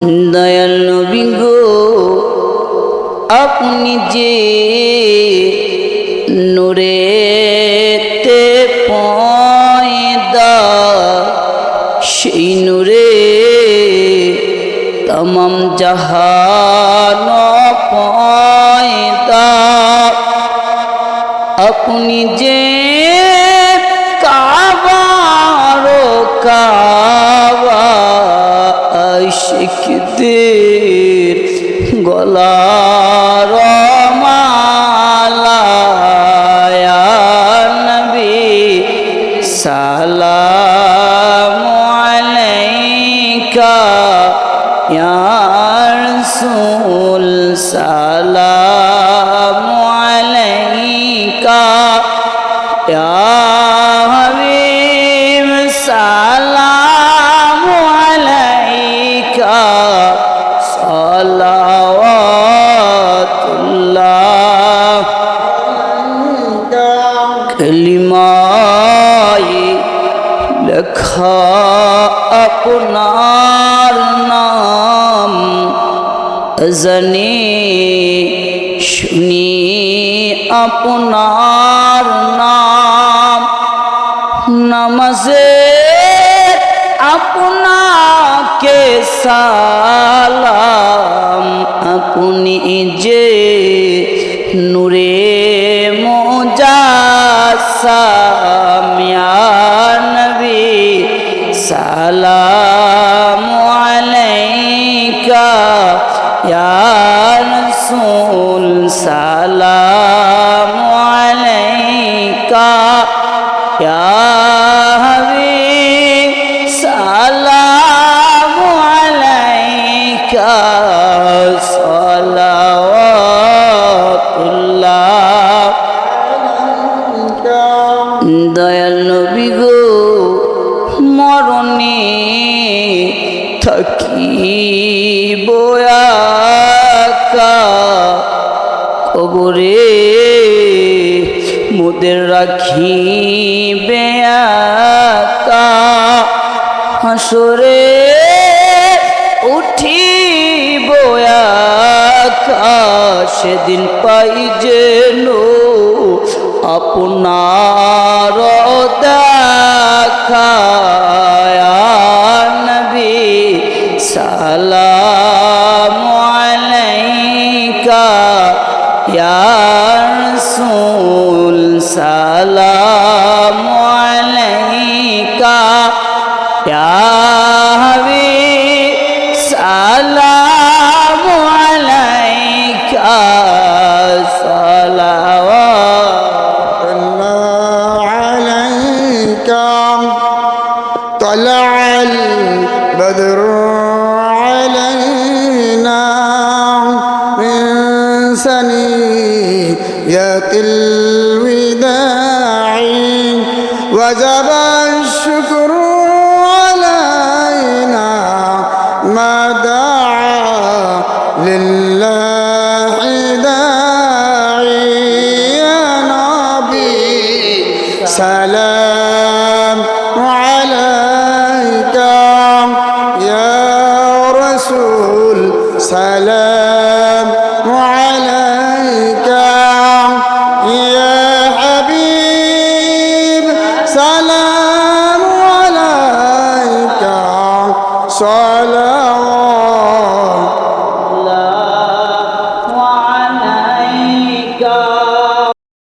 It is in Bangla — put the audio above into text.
দয়াল নবী গো আপনি যে নূরেতে পয়দা, সেই নূরে তমাম জাহান পয়দা। আপনি যে কাবার কাবা, আশিকদের গলার মালা। ইয়া নবী সালামু আলাইকা, ইয়া রাসূল সালামু আলাইকা, ইয়া হাবিব সালামু আলাইকা, সালাওয়াতুল্লাহ। কালিমায় লেখা আপনার নাম, জানি শুনি আপনার নাম। নামাজে আপনাকে সালাম, আপনি যে নূরে মুজাসসাম। ইয়া নবী সালামু আলাইকা, ইয়া রাসূল সালামু আলাইকা, ইয়া হাবিব সালামু আলাইকা, সালাওয়াতুল্লাহ। দয়াল নবী গো মরণে থাকিব একা, কবরে মোদের রাখিবে একা। হাসরে উঠিব একা, সেদিন পাই যেন আপনার দেখা। ইয়া নবী সালামু আলাইকা, ইয়া রাসূল সালামু আলাইকা, ইয়া হাবিব সালামু আলাইকা, সালাওয়াতুল্লাহ আলাইকা। طلع البدر علينا من ثنيات الوداع، وجب الشكر علينا ما دعا لله داعي. يا نبي سلام عليك، يا رسول سلام